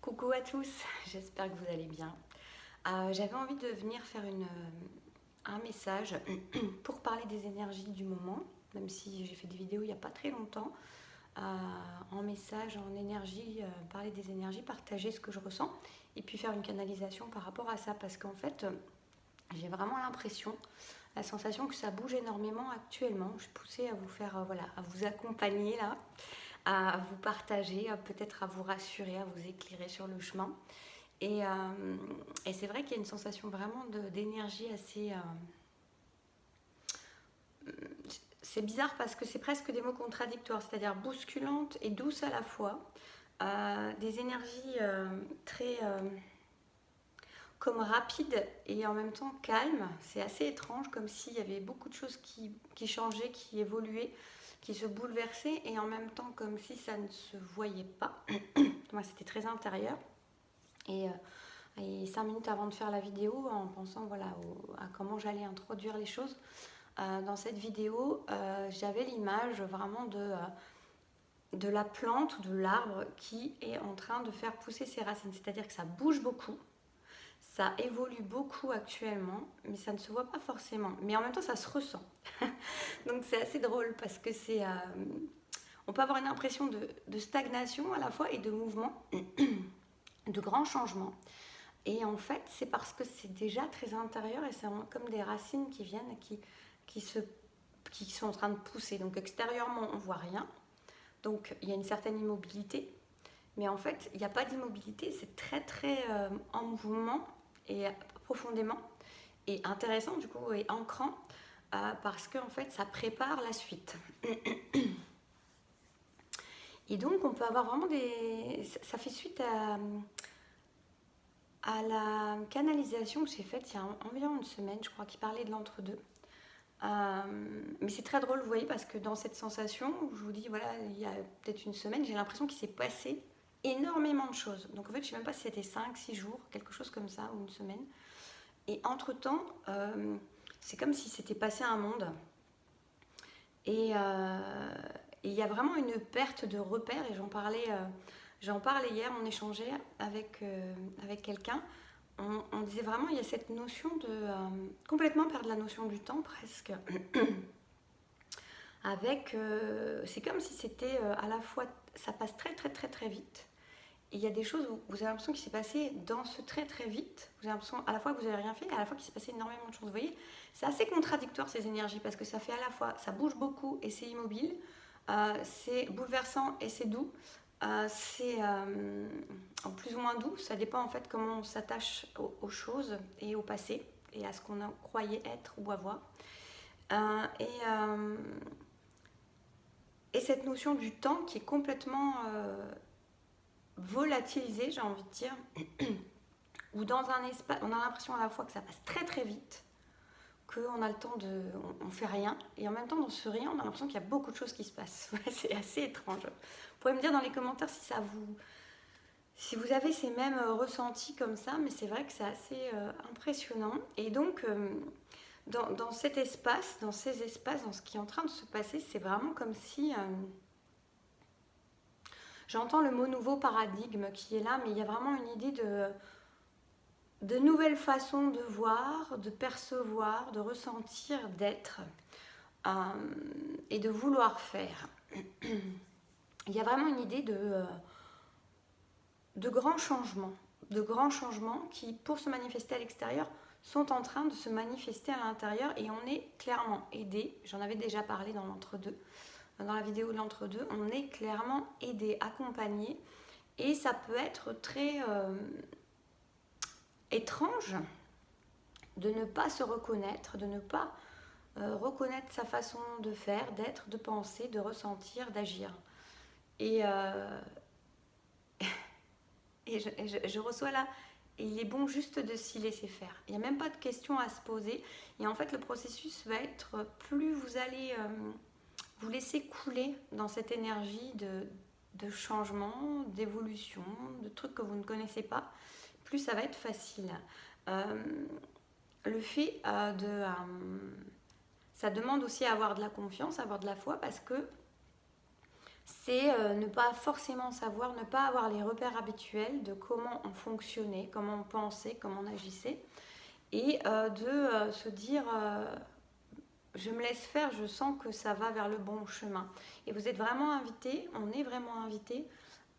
Coucou à tous, j'espère que vous allez bien. J'avais envie de venir faire un message pour parler des énergies du moment, même si j'ai fait des vidéos il n'y a pas très longtemps, en message, en énergie, parler des énergies, partager ce que je ressens, et puis faire une canalisation par rapport à ça, parce qu'en fait, j'ai vraiment l'impression, la sensation que ça bouge énormément actuellement. Je suis poussée à vous faire, voilà, à vous accompagner là, à vous partager, peut-être à vous rassurer, à vous éclairer sur le chemin. Et c'est vrai qu'il y a une sensation vraiment d'énergie assez... c'est bizarre parce que c'est presque des mots contradictoires, c'est-à-dire bousculante et douce à la fois. Des énergies très... comme rapides et en même temps calmes. C'est assez étrange, comme s'il y avait beaucoup de choses qui changeaient, qui évoluaient, qui se bouleversaient, et en même temps comme si ça ne se voyait pas. Moi, c'était très intérieur. Et 5 minutes avant de faire la vidéo, en pensant voilà, à comment j'allais introduire les choses, dans cette vidéo, j'avais l'image vraiment de la plante, de l'arbre qui est en train de faire pousser ses racines. C'est-à-dire que ça bouge beaucoup, ça évolue beaucoup actuellement, mais ça ne se voit pas forcément. Mais en même temps, ça se ressent. Donc c'est assez drôle parce que on peut avoir une impression de stagnation à la fois et de mouvement, de grands changements. Et en fait, c'est parce que c'est déjà très intérieur et c'est comme des racines qui viennent, qui, se, qui sont en train de pousser. Donc extérieurement, on ne voit rien. Donc il y a une certaine immobilité. Mais en fait, il n'y a pas d'immobilité. C'est très, très en mouvement et profondément. Et intéressant, du coup, et ancrant. Parce qu'en fait, ça prépare la suite. Et donc, on peut avoir vraiment des... Ça fait suite à la canalisation que j'ai faite il y a environ une semaine, je crois, qui parlait de l'entre-deux. Mais c'est très drôle, vous voyez, parce que dans cette sensation, je vous dis, voilà, il y a peut-être une semaine, j'ai l'impression qu'il s'est passé énormément de choses. Donc en fait, je ne sais même pas si c'était 5, 6 jours, quelque chose comme ça, ou une semaine. Et entre-temps, c'est comme si c'était passé un monde. Et il y a vraiment une perte de repères, et j'en parlais hier, on échangeait avec quelqu'un. On disait vraiment, il y a cette notion de complètement perdre la notion du temps presque. C'est comme si c'était à la fois, ça passe très très très très vite. Et il y a des choses où vous avez l'impression qu'il s'est passé dans ce très très vite. Vous avez l'impression à la fois que vous n'avez rien fait et à la fois qu'il s'est passé énormément de choses. Vous voyez, c'est assez contradictoire ces énergies parce que ça fait à la fois, ça bouge beaucoup et c'est immobile, c'est bouleversant et c'est doux. C'est plus ou moins doux, ça dépend en fait comment on s'attache aux choses et au passé et à ce qu'on croyait être ou avoir. Euh, et, euh, et cette notion du temps qui est complètement volatilisée, j'ai envie de dire, où dans un espace, on a l'impression à la fois que ça passe très très vite, qu'on a le temps de... on fait rien, et en même temps dans ce rien, on a l'impression qu'il y a beaucoup de choses qui se passent. C'est assez étrange. Vous pouvez me dire dans les commentaires si vous avez ces mêmes ressentis comme ça, mais c'est vrai que c'est assez impressionnant. Et donc, dans cet espace, dans ces espaces, dans ce qui est en train de se passer, c'est vraiment comme si... j'entends le mot nouveau paradigme qui est là, mais il y a vraiment une idée de nouvelles façons de voir, de percevoir, de ressentir, d'être et de vouloir faire. Il y a vraiment une idée de grands changements qui, pour se manifester à l'extérieur, sont en train de se manifester à l'intérieur et on est clairement aidé. J'en avais déjà parlé dans l'entre-deux, dans la vidéo de l'entre-deux, on est clairement aidé, accompagné et ça peut être très étrange de ne pas se reconnaître, de ne pas reconnaître sa façon de faire, d'être, de penser, de ressentir, d'agir. Et, je reçois là, et il est bon juste de s'y laisser faire. Il n'y a même pas de questions à se poser. Et en fait, le processus va être, plus vous allez vous laisser couler dans cette énergie de changement, d'évolution, de trucs que vous ne connaissez pas, plus ça va être facile. Le fait ça demande aussi à avoir de la confiance, à avoir de la foi, parce que c'est ne pas forcément savoir, ne pas avoir les repères habituels de comment on fonctionnait, comment on pensait, comment on agissait, et de se dire je me laisse faire, je sens que ça va vers le bon chemin. Et vous êtes vraiment invité, on est vraiment invité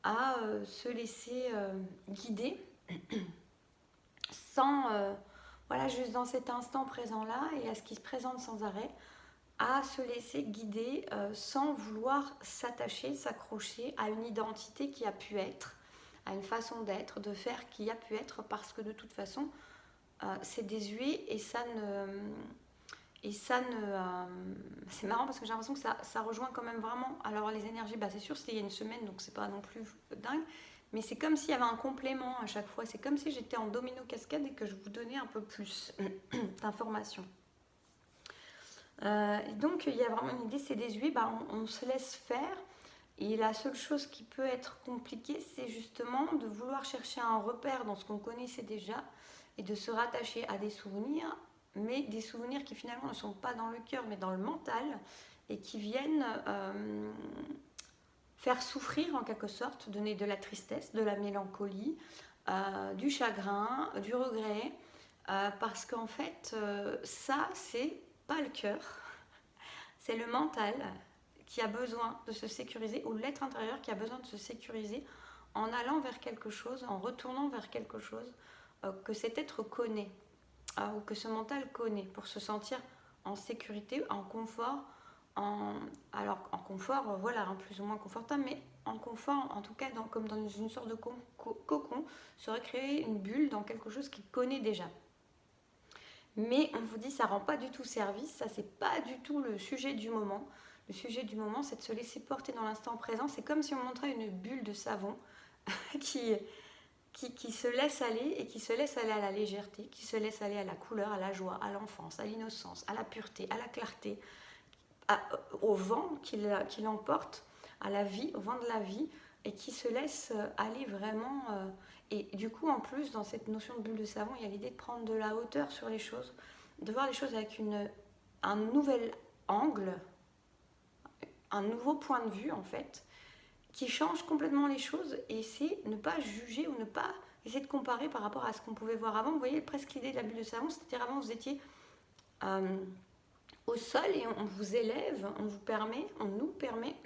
à se laisser guider sans, voilà, juste dans cet instant présent là et à ce qui se présente sans arrêt, à se laisser guider sans vouloir s'attacher, s'accrocher à une identité qui a pu être, à une façon d'être, de faire qui a pu être, parce que de toute façon, c'est désuet et ça ne... c'est marrant parce que j'ai l'impression que ça rejoint quand même vraiment. Alors les énergies, bah, c'est sûr, c'était il y a une semaine, donc c'est pas non plus dingue. Mais c'est comme s'il y avait un complément à chaque fois. C'est comme si j'étais en domino cascade et que je vous donnais un peu plus d'informations. Donc il y a vraiment une idée, c'est désuet, bah, on se laisse faire. Et la seule chose qui peut être compliquée, c'est justement de vouloir chercher un repère dans ce qu'on connaissait déjà et de se rattacher à des souvenirs, mais des souvenirs qui finalement ne sont pas dans le cœur, mais dans le mental, et qui viennent faire souffrir en quelque sorte, donner de la tristesse, de la mélancolie, du chagrin, du regret, parce qu'en fait, ça, c'est pas le cœur, c'est le mental qui a besoin de se sécuriser, ou l'être intérieur qui a besoin de se sécuriser en allant vers quelque chose, en retournant vers quelque chose que cet être connaît, ou que ce mental connaît, pour se sentir en sécurité, en confort, alors en confort, voilà, plus ou moins confortable, mais en confort, en tout cas, comme dans une sorte de cocon, se recréer une bulle dans quelque chose qu'il connaît déjà. Mais on vous dit, ça rend pas du tout service, ça c'est pas du tout le sujet du moment. Le sujet du moment, c'est de se laisser porter dans l'instant présent. C'est comme si on montrait une bulle de savon qui se laisse aller et qui se laisse aller à la légèreté, qui se laisse aller à la couleur, à la joie, à l'enfance, à l'innocence, à la pureté, à la clarté, au vent qui l'emporte, à la vie, au vent de la vie, et qui se laisse aller vraiment. Et du coup, en plus, dans cette notion de bulle de savon, il y a l'idée de prendre de la hauteur sur les choses, de voir les choses avec un nouvel angle, un nouveau point de vue en fait, qui change complètement les choses, et c'est ne pas juger ou ne pas essayer de comparer par rapport à ce qu'on pouvait voir avant. Vous voyez presque l'idée de la bulle de savon, c'est-à-dire avant vous étiez au sol et on vous élève, on nous permet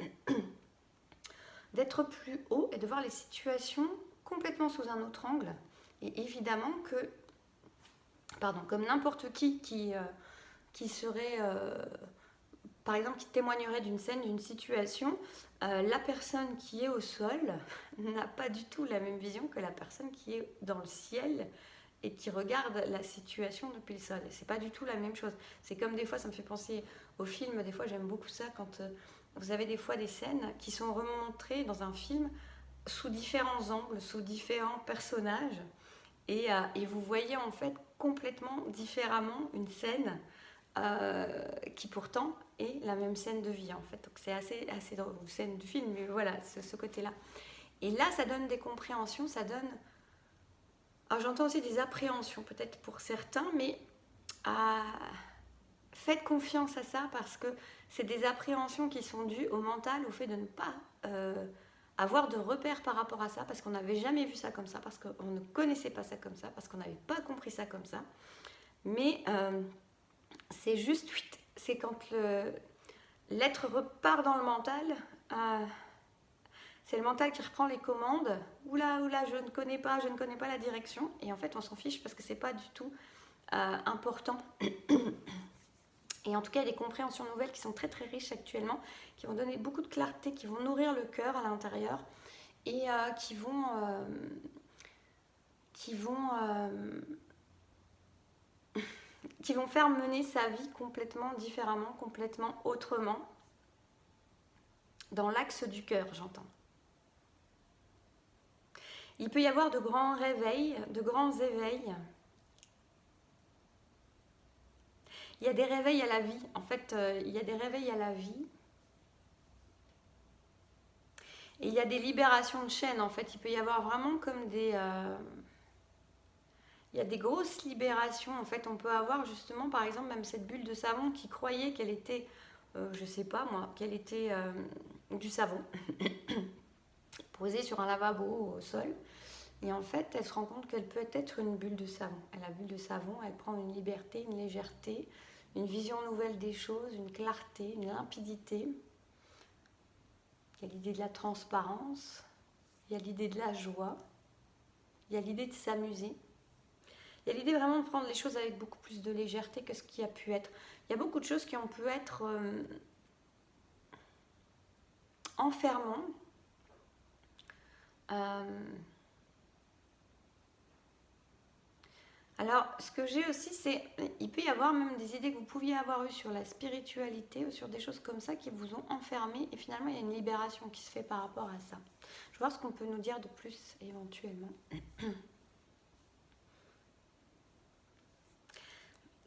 d'être plus haut et de voir les situations complètement sous un autre angle. Et évidemment que, comme n'importe qui serait par exemple, qui témoignerait d'une scène, d'une situation, la personne qui est au sol n'a pas du tout la même vision que la personne qui est dans le ciel et qui regarde la situation depuis le sol. C'est pas du tout la même chose. C'est comme des fois, ça me fait penser au film, des fois j'aime beaucoup ça, quand vous avez des fois des scènes qui sont remontrées dans un film sous différents angles, sous différents personnages, et vous voyez en fait complètement différemment une scène qui pourtant est la même scène de vie en fait. Donc c'est assez drôle, une scène de film, mais voilà, ce côté-là. Et là, ça donne des compréhensions, ça donne... Alors j'entends aussi des appréhensions peut-être pour certains, mais faites confiance à ça, parce que c'est des appréhensions qui sont dues au mental, au fait de ne pas avoir de repères par rapport à ça, parce qu'on n'avait jamais vu ça comme ça, parce qu'on ne connaissait pas ça comme ça, parce qu'on n'avait pas compris ça comme ça. Mais c'est juste, c'est quand l'être repart dans le mental, c'est le mental qui reprend les commandes. Oula, je ne connais pas la direction. Et en fait, on s'en fiche parce que c'est pas du tout important. Et en tout cas, il y a des compréhensions nouvelles qui sont très très riches actuellement, qui vont donner beaucoup de clarté, qui vont nourrir le cœur à l'intérieur et qui vont faire mener sa vie complètement différemment, complètement autrement, dans l'axe du cœur, j'entends. Il peut y avoir de grands réveils, de grands éveils. Il y a des réveils à la vie. En fait, il y a des réveils à la vie. Et il y a des libérations de chaînes, en fait. Il peut y avoir vraiment comme des... il y a des grosses libérations. En fait, on peut avoir justement, par exemple, même cette bulle de savon qui croyait qu'elle était, je sais pas moi, qu'elle était du savon posé sur un lavabo au sol. Et en fait, elle se rend compte qu'elle peut être une bulle de savon. Et la bulle de savon, elle prend une liberté, une légèreté, une vision nouvelle des choses, une clarté, une limpidité. Il y a l'idée de la transparence, il y a l'idée de la joie, il y a l'idée de s'amuser. Il y a l'idée vraiment de prendre les choses avec beaucoup plus de légèreté que ce qui a pu être. Il y a beaucoup de choses qui ont pu être enfermantes. Alors, ce que j'ai aussi, c'est il peut y avoir même des idées que vous pouviez avoir eues sur la spiritualité ou sur des choses comme ça qui vous ont enfermé et finalement il y a une libération qui se fait par rapport à ça. Je vais voir ce qu'on peut nous dire de plus éventuellement.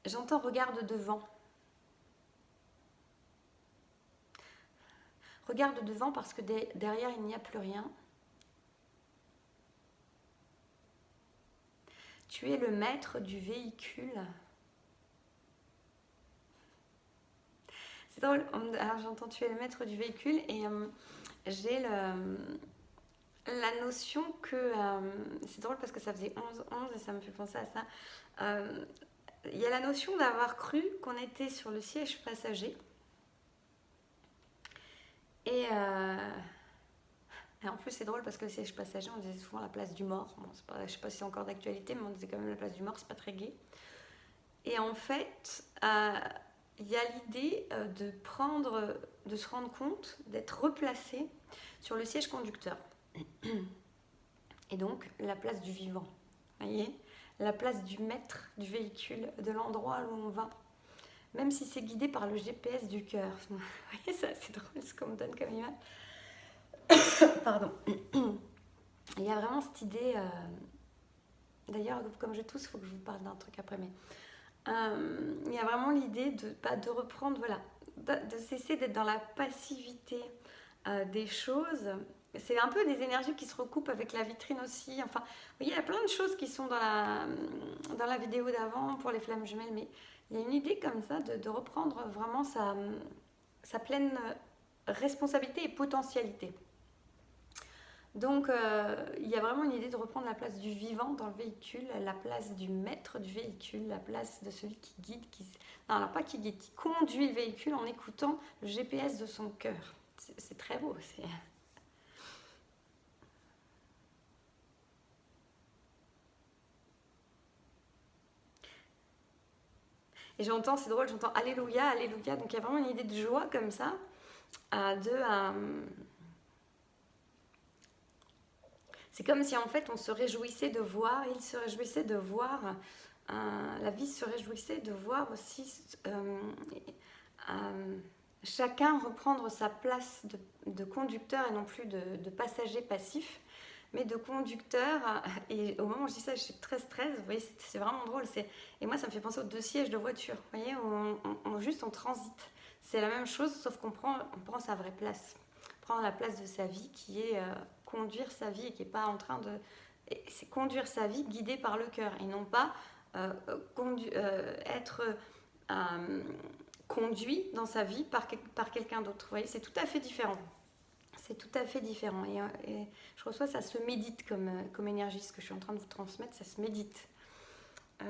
J'entends regarde devant. Regarde devant parce que derrière il n'y a plus rien. Tu es le maître du véhicule. C'est drôle, alors j'entends tu es le maître du véhicule et j'ai la notion que... c'est drôle parce que ça faisait 11 et ça me fait penser à ça. Il y a la notion d'avoir cru qu'on était sur le siège passager. Et en plus c'est drôle parce que le siège passager, on disait souvent la place du mort. Bon, je ne sais pas si c'est encore d'actualité, mais on disait quand même la place du mort, c'est pas très gai. Et en fait, il y a l'idée de se rendre compte, d'être replacé sur le siège conducteur. Et donc, la place du vivant. Vous voyez ? La place du maître du véhicule, de l'endroit où on va. Même si c'est guidé par le GPS du cœur. Vous voyez, ça, c'est drôle ce qu'on me donne comme image. Pardon. Il y a vraiment cette idée... D'ailleurs, comme je tousse, il faut que je vous parle d'un truc après, mais... il y a vraiment l'idée de reprendre, voilà, de cesser d'être dans la passivité des choses. C'est un peu des énergies qui se recoupent avec la vitrine aussi. Enfin, vous voyez, il y a plein de choses qui sont dans la vidéo d'avant pour les flammes jumelles, mais il y a une idée comme ça de reprendre vraiment sa pleine responsabilité et potentialité. Donc, il y a vraiment une idée de reprendre la place du vivant dans le véhicule, la place du maître du véhicule, la place de celui qui guide, non, alors pas qui guide, qui conduit le véhicule en écoutant le GPS de son cœur. C'est très beau. Et j'entends, c'est drôle, j'entends Alléluia, Alléluia. Donc, il y a vraiment une idée de joie comme ça, c'est comme si en fait on se réjouissait de voir, il se réjouissait de voir, la vie se réjouissait de voir aussi chacun reprendre sa place de conducteur et non plus de passager passif, mais de conducteur. Et au moment où je dis ça, je suis très stress, vous voyez, c'est vraiment drôle. Et moi, ça me fait penser aux 2 sièges de voiture, vous voyez, juste on transite. C'est la même chose, sauf qu'on prend sa vraie place. Prendre la place de sa vie qui est conduire sa vie et qui n'est pas en train de... C'est conduire sa vie guidée par le cœur et non pas être conduit dans sa vie par quelqu'un d'autre. Vous voyez, c'est tout à fait différent. C'est tout à fait différent. Et je reçois, ça se médite comme énergie. Ce que je suis en train de vous transmettre, ça se médite. Donc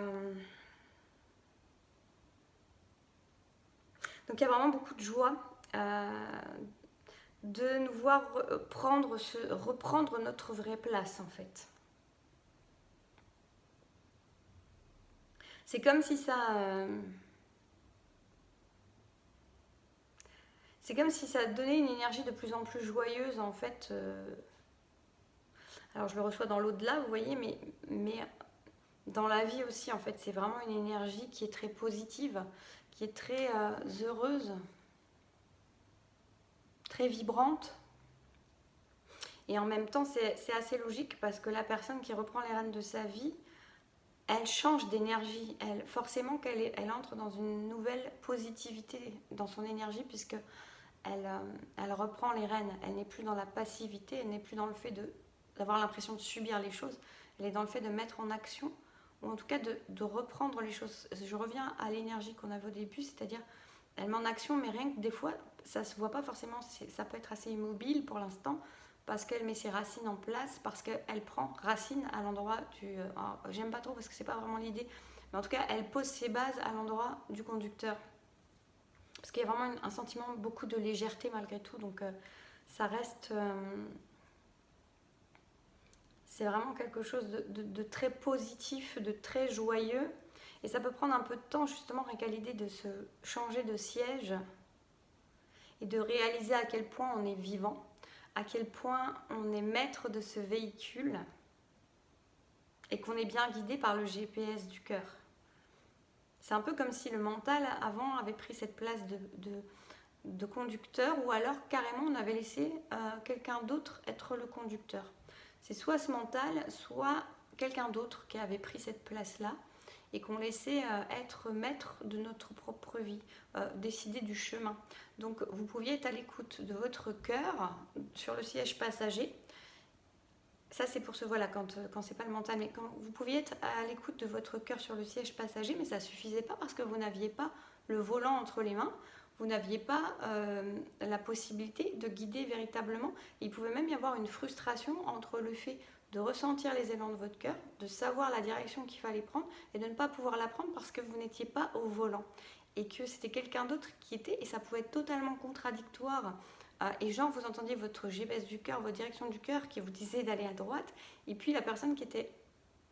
il y a vraiment beaucoup de joie de nous voir reprendre notre vraie place en fait. C'est comme si ça... c'est comme si ça donnait une énergie de plus en plus joyeuse en fait. Alors je le reçois dans l'au-delà, vous voyez, mais dans la vie aussi en fait. C'est vraiment une énergie qui est très positive, qui est très heureuse, très vibrante. Et en même temps, c'est assez logique parce que la personne qui reprend les rênes de sa vie, elle change d'énergie. Forcément qu'elle entre dans une nouvelle positivité dans son énergie puisque elle reprend les rênes. Elle n'est plus dans la passivité, elle n'est plus dans le fait d'avoir l'impression de subir les choses. Elle est dans le fait de mettre en action ou en tout cas de reprendre les choses. Je reviens à l'énergie qu'on avait au début, c'est-à-dire elle met en action, mais rien que des fois, ça se voit pas forcément, ça peut être assez immobile pour l'instant, parce qu'elle met ses racines en place, parce qu'elle prend racine à l'endroit du... j'aime pas trop parce que c'est pas vraiment l'idée, mais en tout cas, elle pose ses bases à l'endroit du conducteur. Parce qu'il y a vraiment un sentiment, beaucoup de légèreté malgré tout, donc ça reste... c'est vraiment quelque chose de très positif, de très joyeux. Et ça peut prendre un peu de temps, justement, rien qu'à l'idée de se changer de siège et de réaliser à quel point on est vivant, à quel point on est maître de ce véhicule et qu'on est bien guidé par le GPS du cœur. C'est un peu comme si le mental, avant, avait pris cette place de conducteur, ou alors carrément on avait laissé quelqu'un d'autre être le conducteur. C'est soit ce mental, soit quelqu'un d'autre qui avait pris cette place-là et qu'on laissait être maître de notre propre vie, décider du chemin. Donc vous pouviez être à l'écoute de votre cœur sur le siège passager. Ça c'est pour ce voilà, quand c'est pas le mental, mais quand vous pouviez être à l'écoute de votre cœur sur le siège passager, mais ça ne suffisait pas parce que vous n'aviez pas le volant entre les mains, vous n'aviez pas la possibilité de guider véritablement. Il pouvait même y avoir une frustration entre le fait de ressentir les élans de votre cœur, de savoir la direction qu'il fallait prendre et de ne pas pouvoir la prendre parce que vous n'étiez pas au volant et que c'était quelqu'un d'autre qui était, et ça pouvait être totalement contradictoire. Et genre, vous entendiez votre GPS du cœur, votre direction du cœur qui vous disait d'aller à droite, et puis la personne qui était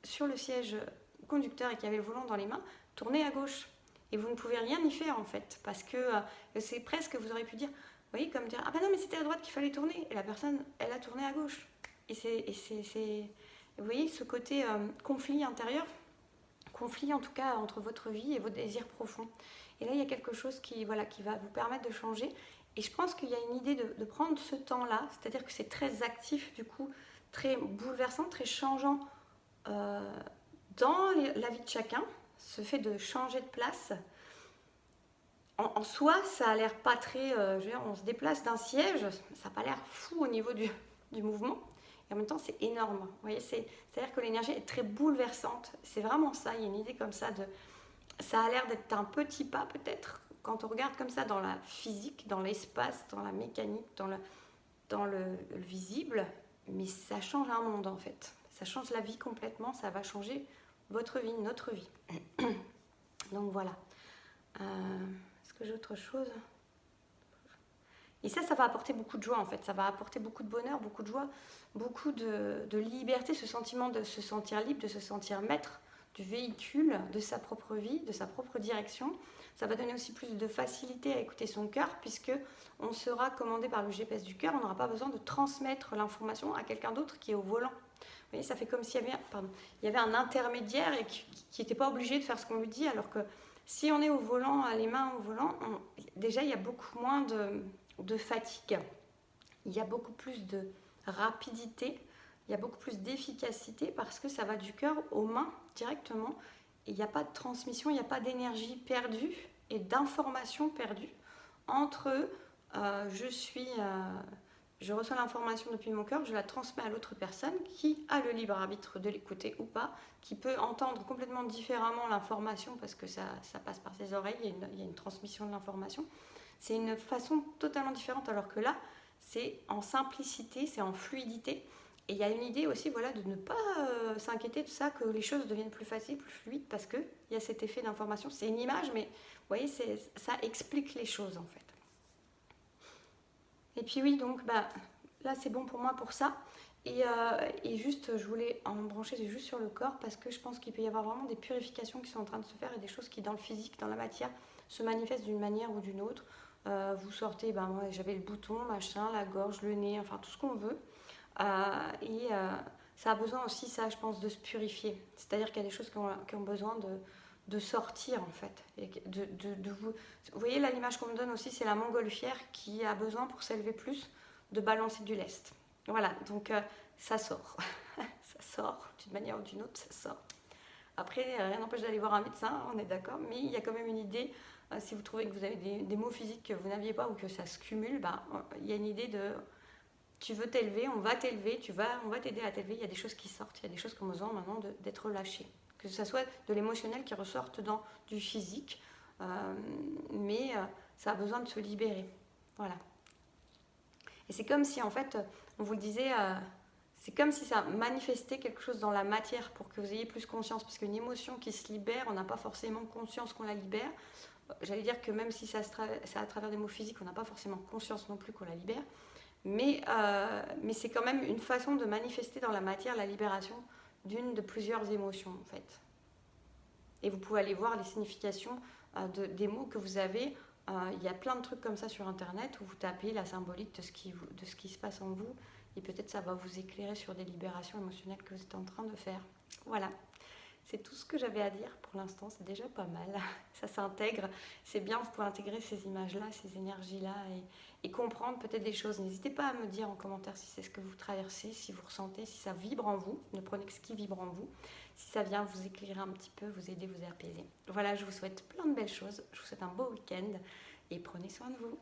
sur le siège conducteur et qui avait le volant dans les mains tournait à gauche. Et vous ne pouvez rien y faire en fait, parce que c'est presque, vous aurez pu dire, vous voyez, comme dire, ah ben non, mais c'était à droite qu'il fallait tourner, et la personne, elle a tourné à gauche. Et vous voyez, ce côté conflit intérieur, conflit en tout cas entre votre vie et vos désirs profonds. Et là, il y a quelque chose qui va vous permettre de changer. Et je pense qu'il y a une idée de prendre ce temps-là, c'est-à-dire que c'est très actif du coup, très bouleversant, très changeant dans la vie de chacun, ce fait de changer de place. En soi, ça a l'air pas très... je veux dire, on se déplace d'un siège, ça n'a pas l'air fou au niveau du mouvement. Et en même temps, c'est énorme. Vous voyez, c'est-à-dire que l'énergie est très bouleversante. C'est vraiment ça, il y a une idée comme ça de... Ça a l'air d'être un petit pas peut-être, quand on regarde comme ça dans la physique, dans l'espace, dans la mécanique, dans le visible, mais ça change un monde en fait. Ça change la vie complètement, ça va changer votre vie, notre vie. Donc voilà. Est-ce que j'ai autre chose ? Et ça va apporter beaucoup de joie en fait. Ça va apporter beaucoup de bonheur, beaucoup de joie, beaucoup de liberté, ce sentiment de se sentir libre, de se sentir maître du véhicule, de sa propre vie, de sa propre direction. Ça va donner aussi plus de facilité à écouter son cœur, puisque on sera commandé par le GPS du cœur. On n'aura pas besoin de transmettre l'information à quelqu'un d'autre qui est au volant. Vous voyez, ça fait comme s'il y avait un intermédiaire et qui n'était pas obligé de faire ce qu'on lui dit, alors que si on est au volant, les mains au volant, déjà il y a beaucoup moins de fatigue, il y a beaucoup plus de rapidité, il y a beaucoup plus d'efficacité parce que ça va du cœur aux mains directement. Et il n'y a pas de transmission, il n'y a pas d'énergie perdue et d'information perdue entre je reçois l'information depuis mon cœur, je la transmets à l'autre personne qui a le libre arbitre de l'écouter ou pas, qui peut entendre complètement différemment l'information parce que ça passe par ses oreilles, il y a une transmission de l'information. C'est une façon totalement différente, alors que là, c'est en simplicité, c'est en fluidité. Et il y a une idée aussi de ne pas s'inquiéter de ça, que les choses deviennent plus faciles, plus fluides, parce qu'il y a cet effet d'information. C'est une image, mais vous voyez, ça explique les choses en fait. Et puis oui, donc là c'est bon pour moi pour ça. Et juste, je voulais en brancher juste sur le corps, parce que je pense qu'il peut y avoir vraiment des purifications qui sont en train de se faire et des choses qui dans le physique, dans la matière, se manifestent d'une manière ou d'une autre. Vous sortez, moi j'avais le bouton, machin, la gorge, le nez, enfin tout ce qu'on veut. Ça a besoin aussi, ça je pense, de se purifier. C'est-à-dire qu'il y a des choses qui ont besoin de sortir en fait. Et vous voyez là, l'image qu'on me donne aussi, c'est la montgolfière qui a besoin, pour s'élever plus, de balancer du lest. Voilà, donc ça sort. Ça sort d'une manière ou d'une autre, ça sort. Après, rien n'empêche d'aller voir un médecin, on est d'accord, mais il y a quand même une idée, si vous trouvez que vous avez des maux physiques que vous n'aviez pas ou que ça se cumule, il y a une idée de... Tu veux t'élever, on va t'élever, on va t'aider à t'élever. Il y a des choses qui sortent, il y a des choses qui ont besoin maintenant d'être lâchées. Que ce soit de l'émotionnel qui ressorte dans du physique, mais ça a besoin de se libérer. Voilà. Et c'est comme si, en fait, on vous le disait, c'est comme si ça manifestait quelque chose dans la matière pour que vous ayez plus conscience. Parce qu'une émotion qui se libère, on n'a pas forcément conscience qu'on la libère. J'allais dire que même si c'est à travers des mots physiques, on n'a pas forcément conscience non plus qu'on la libère. Mais c'est quand même une façon de manifester dans la matière la libération d'une de plusieurs émotions, en fait. Et vous pouvez aller voir les significations des mots que vous avez. Il y a plein de trucs comme ça sur Internet où vous tapez la symbolique de ce qui se passe en vous et peut-être ça va vous éclairer sur des libérations émotionnelles que vous êtes en train de faire. Voilà, c'est tout ce que j'avais à dire pour l'instant, c'est déjà pas mal. Ça s'intègre, c'est bien, vous pouvez intégrer ces images-là, ces énergies-là et comprendre peut-être des choses. N'hésitez pas à me dire en commentaire si c'est ce que vous traversez, si vous ressentez, si ça vibre en vous. Ne prenez que ce qui vibre en vous. Si ça vient vous éclairer un petit peu, vous aider, vous apaiser. Voilà, je vous souhaite plein de belles choses. Je vous souhaite un beau week-end et prenez soin de vous.